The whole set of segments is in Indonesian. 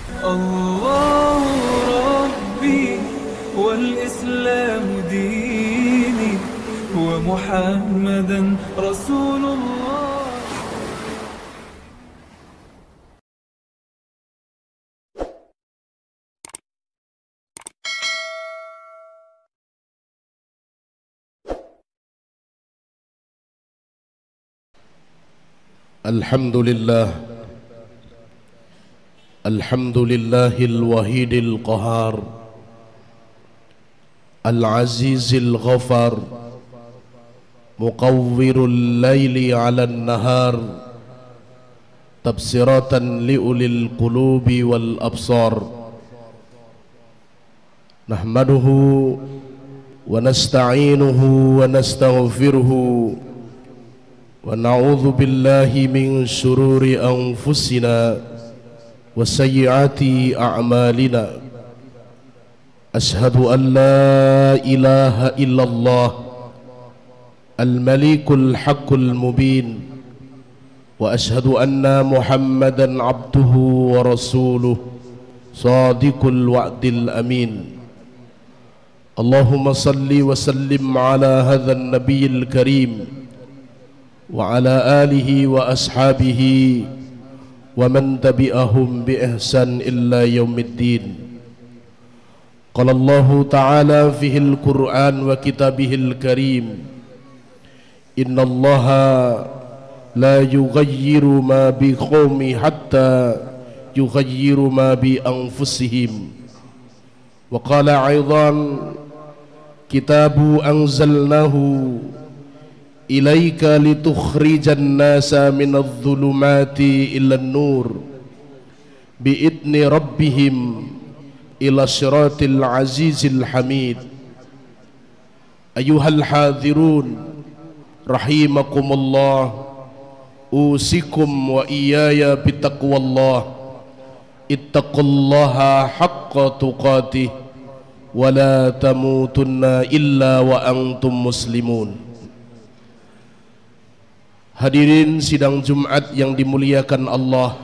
الله ربي والإسلام ديني ومحمدا رسول الله. الحمد لله الوحيد القهار العزيز الغفار مقور الليل على النهار تبصرة لأولي القلوب والأبصار نحمده ونستعينه ونستغفره ونعوذ بالله من شرور أنفسنا وسيئات أعمالنا أشهد أن لا إله إلا الله الملك الحق المبين وأشهد أن محمدا عبده ورسوله صادق الوعد الأمين اللهم صل وسلم على هذا النبي الكريم وعلى آله وأصحابه ومن تبعهم بإحسان إلا يوم الدين. قال الله تعالى في القرآن وكتابه الكريم إن الله لا يغير ما بقوم حتى يغير ما بأنفسهم. وقال أيضا كتاب أنزلناه إليك لتخرج الناس من الظلمات إلى النور بإذن ربهم إلى صراط العزيز الحميد. أيها الحاضرون رحمكم الله أوصيكم وإياي بتقوى الله اتقوا الله حق تقاته ولا تموتن إلا وأنتم مسلمون. Hadirin sidang Jumat yang dimuliakan Allah,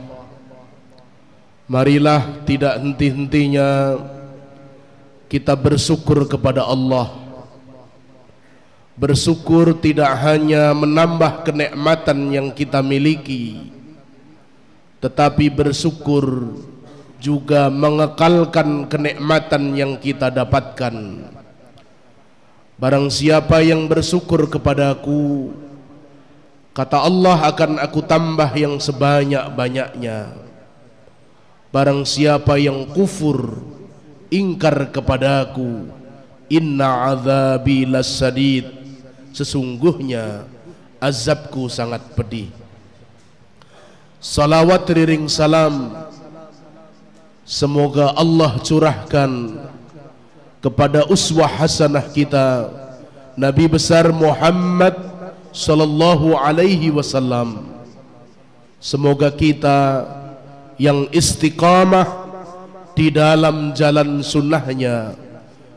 marilah tidak henti-hentinya kita bersyukur kepada Allah. Bersyukur tidak hanya menambah kenikmatan yang kita miliki, tetapi bersyukur juga mengekalkan kenikmatan yang kita dapatkan. Barang siapa yang bersyukur kepadaku, kata Allah, akan aku tambah yang sebanyak-banyaknya. Barang siapa yang kufur, ingkar kepadaku, inna azabi lasadid, sesungguhnya azabku sangat pedih. Salawat riring salam semoga Allah curahkan kepada uswah hasanah kita, Nabi besar Muhammad sallallahu alaihi wasallam. Semoga kita yang istiqamah di dalam jalan sunnahnya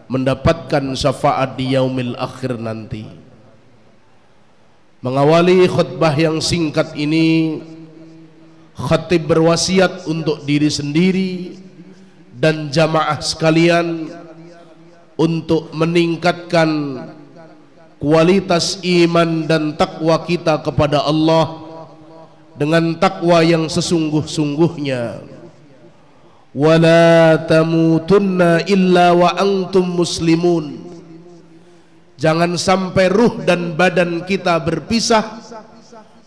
mendapatkan syafaat di yaumil akhir nanti. Mengawali khutbah yang singkat ini, khatib berwasiat untuk diri sendiri dan jamaah sekalian untuk meningkatkan kualitas iman dan takwa kita kepada Allah dengan takwa yang sesungguh-sungguhnya. Wala tamutunna illa wa antum muslimun. Jangan sampai ruh dan badan kita berpisah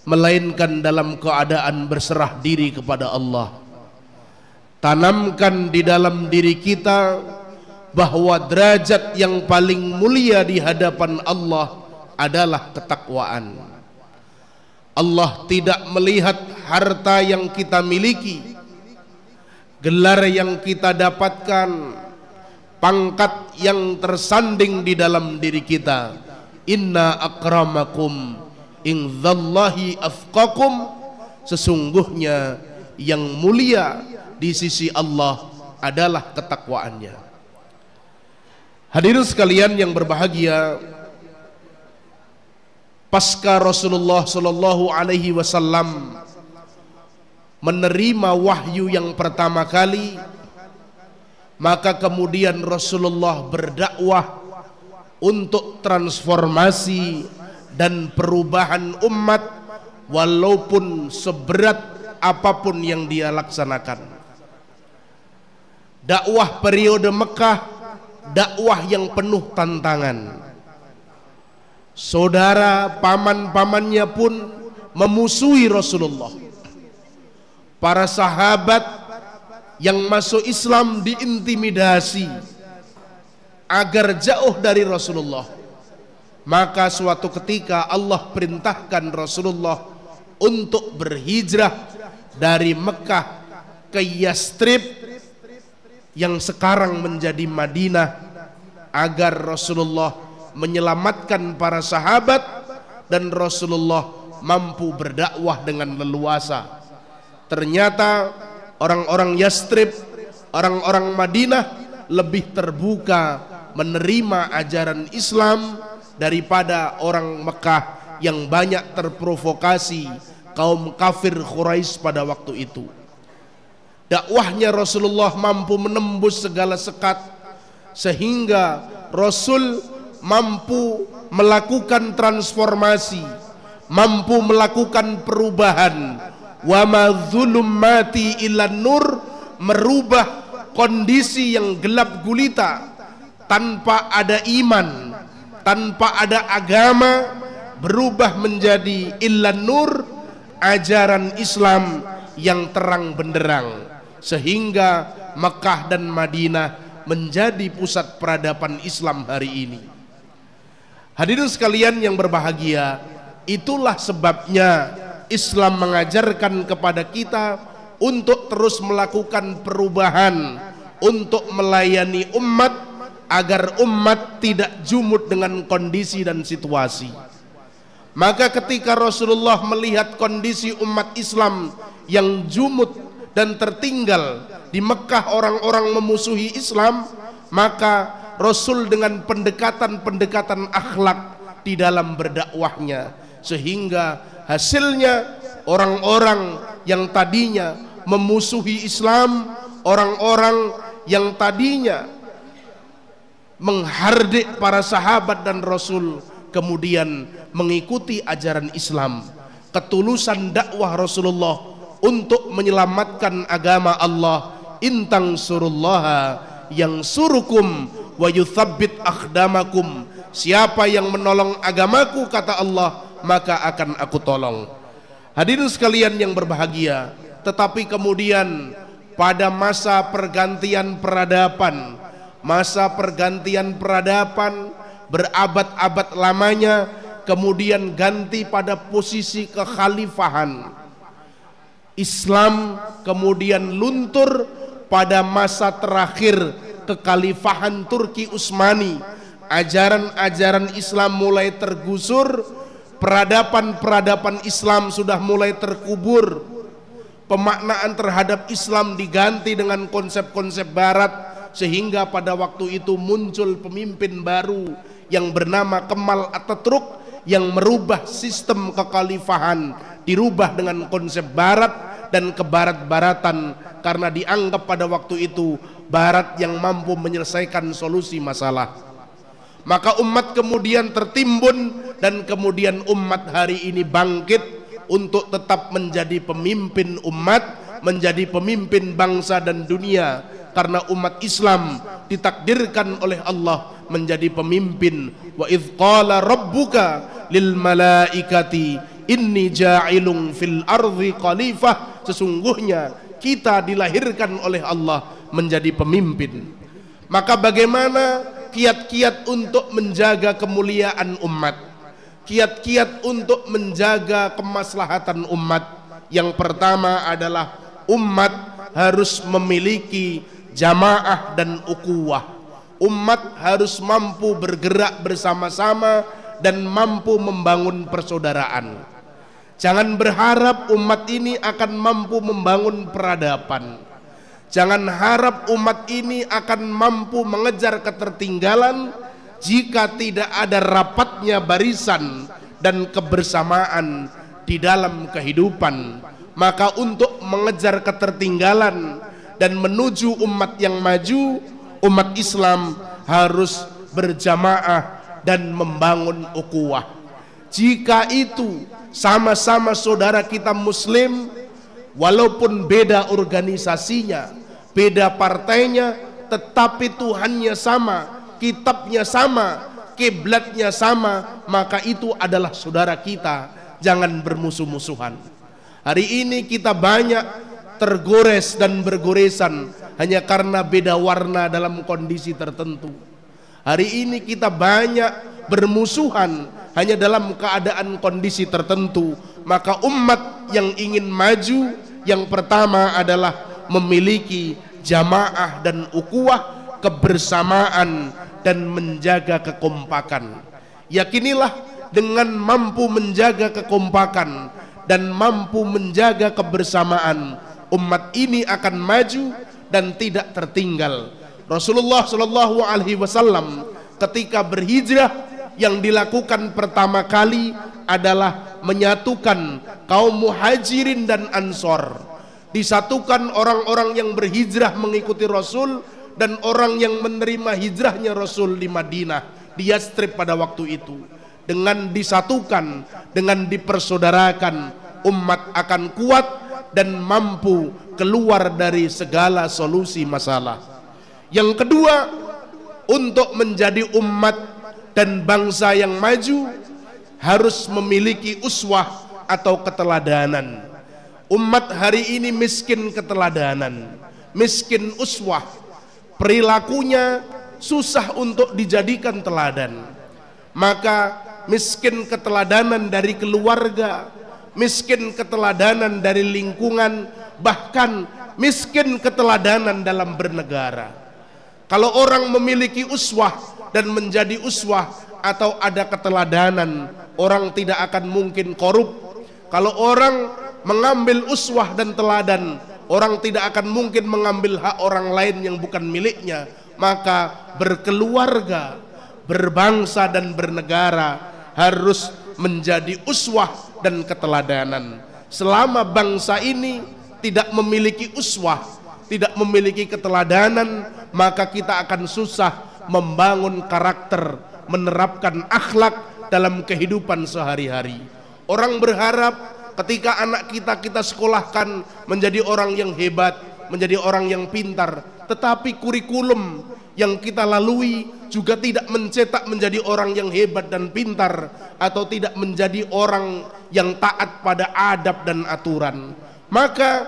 melainkan dalam keadaan berserah diri kepada Allah. Tanamkan di dalam diri kita bahwa derajat yang paling mulia di hadapan Allah adalah ketakwaan. Allah tidak melihat harta yang kita miliki, gelar yang kita dapatkan, pangkat yang tersanding di dalam diri kita. Inna akramakum indzallahi atqakum, sesungguhnya yang mulia di sisi Allah adalah ketakwaannya. Hadirin sekalian yang berbahagia, pasca Rasulullah sallallahu alaihi wasallam menerima wahyu yang pertama kali, maka kemudian Rasulullah berdakwah untuk transformasi dan perubahan umat walaupun seberat apapun yang dia laksanakan. Dakwah periode Mekah, dakwah yang penuh tantangan. Saudara paman-pamannya pun memusuhi Rasulullah. Para sahabat yang masuk Islam diintimidasi agar jauh dari Rasulullah. Maka suatu ketika Allah perintahkan Rasulullah untuk berhijrah dari Mekah ke Yastrib yang sekarang menjadi Madinah, agar Rasulullah menyelamatkan para sahabat dan Rasulullah mampu berdakwah dengan leluasa. Ternyata orang-orang Yastrib, orang-orang Madinah lebih terbuka menerima ajaran Islam daripada orang Mekah yang banyak terprovokasi kaum kafir Quraisy pada waktu itu. Dakwahnya Rasulullah mampu menembus segala sekat, sehingga Rasul mampu melakukan transformasi, mampu melakukan perubahan. Wa ma dzulumati ilan nur, merubah kondisi yang gelap gulita tanpa ada iman, tanpa ada agama, berubah menjadi ilan nur, ajaran Islam yang terang benderang, sehingga Mekah dan Madinah menjadi pusat peradaban Islam hari ini. Hadirin sekalian yang berbahagia, itulah sebabnya Islam mengajarkan kepada kita untuk terus melakukan perubahan, untuk melayani umat agar umat tidak jumud dengan kondisi dan situasi. Maka ketika Rasulullah melihat kondisi umat Islam yang jumud dan tertinggal, di Mekah orang-orang memusuhi Islam, maka Rasul dengan pendekatan-pendekatan akhlak di dalam berdakwahnya, sehingga hasilnya orang-orang yang tadinya memusuhi Islam, orang-orang yang tadinya menghardik para sahabat dan Rasul, kemudian mengikuti ajaran Islam. Ketulusan dakwah Rasulullah untuk menyelamatkan agama Allah, intang surullaha yang surukum wa yuthabbit akhdamakum, siapa yang menolong agamaku, kata Allah, maka akan aku tolong. Hadirin sekalian yang berbahagia, tetapi kemudian pada masa pergantian peradaban, berabad-abad lamanya, kemudian ganti pada posisi kekhalifahan. Islam kemudian luntur pada masa terakhir kekhalifahan Turki Utsmani. Ajaran-ajaran Islam mulai tergusur, peradaban-peradaban Islam sudah mulai terkubur. Pemaknaan terhadap Islam diganti dengan konsep-konsep barat, sehingga pada waktu itu muncul pemimpin baru yang bernama Kemal Atatürk yang merubah sistem kekhalifahan, dirubah dengan konsep barat dan kebarat-baratan, karena dianggap pada waktu itu barat yang mampu menyelesaikan solusi masalah. Maka umat kemudian tertimbun, dan kemudian umat hari ini bangkit untuk tetap menjadi pemimpin umat, menjadi pemimpin bangsa dan dunia, karena umat Islam ditakdirkan oleh Allah menjadi pemimpin. Wa idz qala rabbuka lil malaikati inni ja'ilun fil ardi khalifah, sesungguhnya kita dilahirkan oleh Allah menjadi pemimpin. Maka bagaimana kiat-kiat untuk menjaga kemuliaan umat, kiat-kiat untuk menjaga kemaslahatan umat? Yang pertama adalah umat harus memiliki jamaah dan ukhuwah. Umat harus mampu bergerak bersama-sama dan mampu membangun persaudaraan. Jangan berharap umat ini akan mampu membangun peradaban. Jangan harap umat ini akan mampu mengejar ketertinggalan jika tidak ada rapatnya barisan dan kebersamaan di dalam kehidupan. Maka untuk mengejar ketertinggalan dan menuju umat yang maju, umat Islam harus berjamaah dan membangun ukhuwah. Jika itu sama-sama saudara kita muslim, walaupun beda organisasinya, beda partainya, tetapi Tuhannya sama, kitabnya sama, kiblatnya sama, maka itu adalah saudara kita. Jangan bermusuh-musuhan. Hari ini kita banyak tergores dan bergoresan hanya karena beda warna dalam kondisi tertentu. Hari ini kita banyak bermusuhan hanya dalam keadaan kondisi tertentu. Maka umat yang ingin maju, yang pertama adalah memiliki jamaah dan ukhuwah, kebersamaan dan menjaga kekompakan. Yakinilah dengan mampu menjaga kekompakan dan mampu menjaga kebersamaan, umat ini akan maju dan tidak tertinggal. Rasulullah Shallallahu Alaihi Wasallam ketika berhijrah, yang dilakukan pertama kali adalah menyatukan kaum muhajirin dan ansor. Disatukan orang-orang yang berhijrah mengikuti Rasul dan orang yang menerima hijrahnya Rasul di Madinah, di Yastrib pada waktu itu. Dengan disatukan, dengan dipersaudarakan, umat akan kuat dan mampu keluar dari segala solusi masalah. Yang kedua, untuk menjadi umat dan bangsa yang maju harus memiliki uswah atau keteladanan. Umat hari ini miskin keteladanan, miskin uswah, perilakunya susah untuk dijadikan teladan. Maka miskin keteladanan dari keluarga, miskin keteladanan dari lingkungan, bahkan miskin keteladanan dalam bernegara. Kalau orang memiliki uswah dan menjadi uswah atau ada keteladanan, orang tidak akan mungkin korup. Kalau orang mengambil uswah dan teladan, orang tidak akan mungkin mengambil hak orang lain yang bukan miliknya. Maka berkeluarga, berbangsa dan bernegara harus menjadi uswah dan keteladanan. Selama bangsa ini tidak memiliki uswah, tidak memiliki keteladanan, maka kita akan susah membangun karakter, menerapkan akhlak dalam kehidupan sehari-hari. Orang berharap ketika anak kita sekolahkan menjadi orang yang hebat, menjadi orang yang pintar, tetapi kurikulum yang kita lalui juga tidak mencetak menjadi orang yang hebat dan pintar, atau tidak menjadi orang yang taat pada adab dan aturan. Maka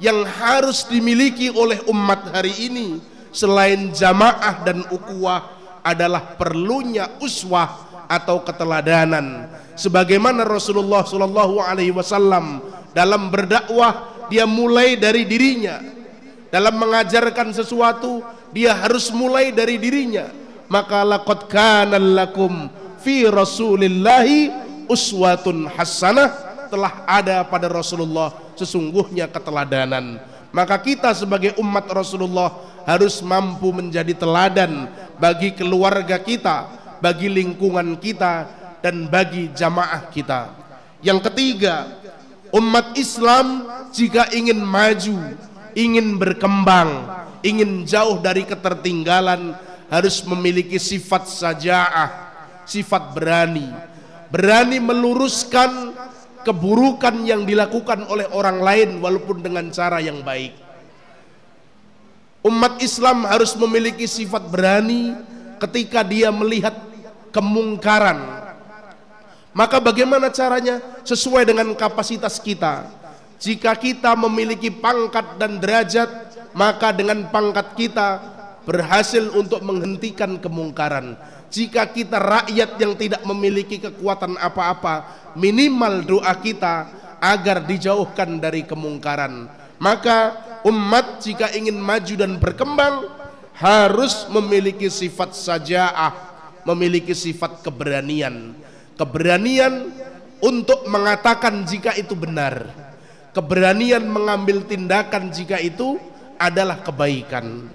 yang harus dimiliki oleh umat hari ini selain jamaah dan ukhuwah adalah perlunya uswah atau keteladanan. Sebagaimana Rasulullah Shallallahu Alaihi Wasallam dalam berdakwah, dia mulai dari dirinya. Dalam mengajarkan sesuatu, dia harus mulai dari dirinya. Maka laqad kana lakum fi Rasulillahi uswatun hasanah, telah ada pada Rasulullah sesungguhnya keteladanan. Maka kita sebagai umat Rasulullah harus mampu menjadi teladan bagi keluarga kita, bagi lingkungan kita, dan bagi jamaah kita. Yang ketiga, umat Islam jika ingin maju, ingin berkembang, ingin jauh dari ketertinggalan, harus memiliki sifat saja'ah, sifat berani. Berani meluruskan keburukan yang dilakukan oleh orang lain walaupun dengan cara yang baik. Umat Islam harus memiliki sifat berani ketika dia melihat kemungkaran. Maka bagaimana caranya? Sesuai dengan kapasitas kita. Jika kita memiliki pangkat dan derajat, maka dengan pangkat kita berhasil untuk menghentikan kemungkaran. Jika kita rakyat yang tidak memiliki kekuatan apa-apa, minimal doa kita agar dijauhkan dari kemungkaran. Maka umat jika ingin maju dan berkembang harus memiliki sifat saja'ah, memiliki sifat keberanian. Keberanian untuk mengatakan jika itu benar, keberanian mengambil tindakan jika itu adalah kebaikan.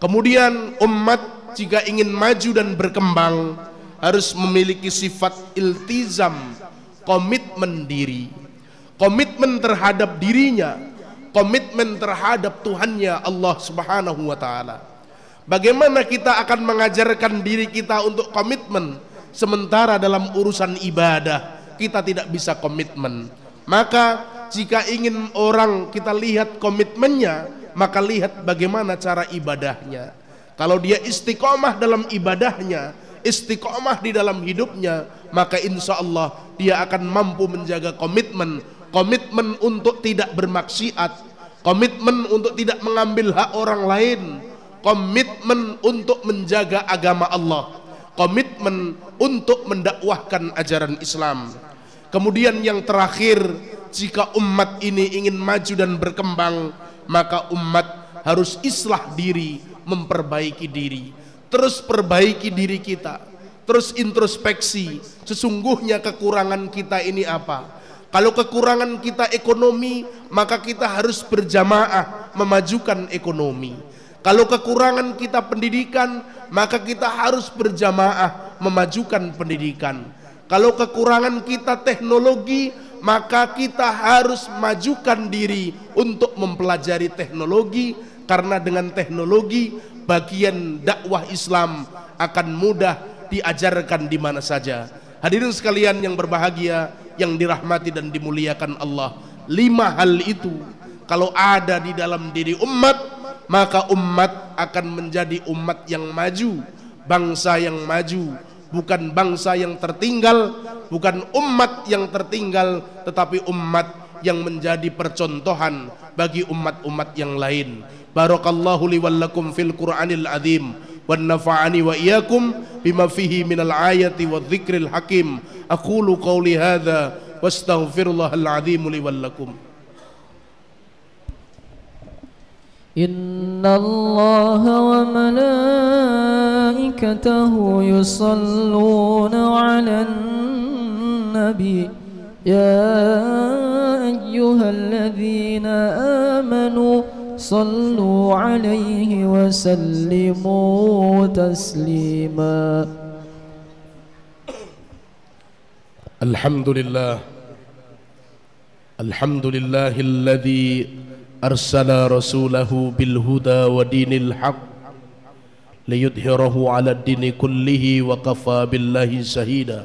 Kemudian umat jika ingin maju dan berkembang harus memiliki sifat iltizam, komitmen diri. komitmen terhadap dirinya, komitmen terhadap Tuhannya Allah Subhanahu wa taala. Bagaimana kita akan mengajarkan diri kita untuk komitmen sementara dalam urusan ibadah kita tidak bisa komitmen? Maka jika ingin orang kita lihat komitmennya, maka lihat bagaimana cara ibadahnya. Kalau dia istiqomah dalam ibadahnya, istiqomah di dalam hidupnya, maka insya Allah dia akan mampu menjaga komitmen. Komitmen untuk tidak bermaksiat, komitmen untuk tidak mengambil hak orang lain, komitmen untuk menjaga agama Allah, komitmen untuk mendakwahkan ajaran Islam. Kemudian yang terakhir, jika umat ini ingin maju dan berkembang, maka umat harus islah diri, memperbaiki diri, terus perbaiki diri kita, terus introspeksi, sesungguhnya kekurangan kita ini apa. Kalau kekurangan kita ekonomi, maka kita harus berjamaah memajukan ekonomi. Kalau kekurangan kita pendidikan, maka kita harus berjamaah memajukan pendidikan. Kalau kekurangan kita teknologi, maka kita harus majukan diri untuk mempelajari teknologi, karena dengan teknologi bagian dakwah Islam akan mudah diajarkan di mana saja. Hadirin sekalian yang berbahagia, yang dirahmati dan dimuliakan Allah, 5 hal itu kalau ada di dalam diri umat, maka umat akan menjadi umat yang maju, bangsa yang maju, bukan bangsa yang tertinggal, bukan umat yang tertinggal, tetapi umat yang menjadi percontohan bagi umat-umat yang lain. Barakallahu li wal lakum fil Qur'anil azim wa nafa'ani wa iyyakum bima fihi minal ayati wa dzikril hakim. Aqulu qawli hadza wastaghfirullahal azim li wal lakum. Inna Allaha wa malaikatahu yusalluna 'alan nabi ya ayyuhalladzina amanu sallu 'alaihi wa sallimu taslima. Alhamdulillah, alhamdulillahilladzi arsala rasulahu bil huda wa dinil haq liyudhhirahu 'ala ad-dini kullihi wa kafa billahi shahida.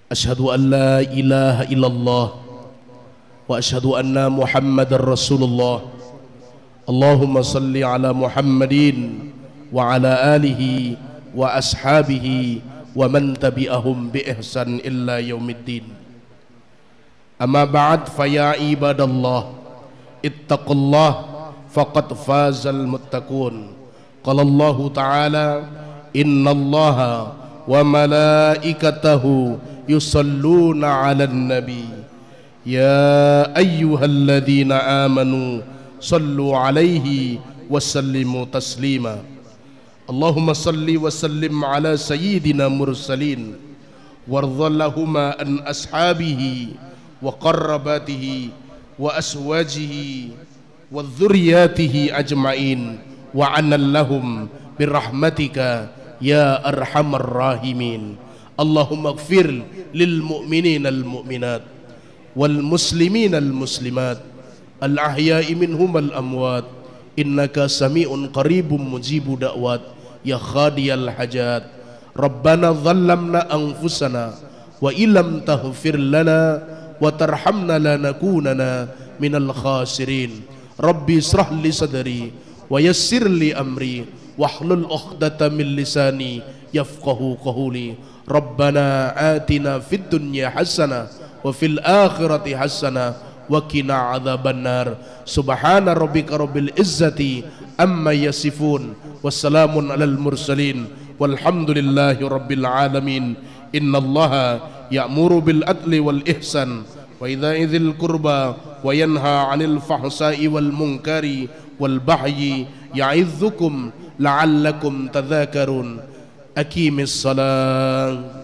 Asyhadu an la ilaha illallah wa asyhadu anna Muhammadar Rasulullah. Allahumma salli ala Muhammadin wa ala alihi wa ashabihi wa man tabi'ahum bi ihsan illa yaumiddin. Amma ba'd, fa ya ibadallah ittaqullah faqad fazal muttaqun. Qala Allah ta'ala innallaha wa malaikatahu yusalluna 'alan nabi ya ayyuhalladzina amanu sallu 'alaihi wa sallimu taslima. Allahumma salli wa sallim ala sayyidina mursalin warḍallahuma an ashabihi wa qarrabatihi wa aswajihi wa dzurriyyatihi ajma'in wa annallahum birahmatika ya arhamar rahimin. Allahumma ighfir lil mu'minina al mu'minat wal muslimina al muslimat al ahya'i minhum al amwat innaka sami'un qaribun mujibu da'wat ya khadiyal hajat. Rabbana dhallamna anfusana wa illam taghfir lana wa tarhamna lanakunana minal khasirin. Rabbi israh li sadri wa yassir li amri wahlul 'uqdatam min lisani yafqahu qawli. Rabbana atina fid dunya hasanah wa fil akhirati hasanah wa qina adzabannar. Subhana rabbika rabbil izzati amma yasifun wassalamun alal mursalin walhamdulillahi rabbil alamin. Innallaha ya'muru bil adli wal ihsan wa idza'i dzil qurba wa yanha 'anil fahsai wal munkari wal bagyi ya'idzukum la'allakum tadzakarun. Aqimis salat.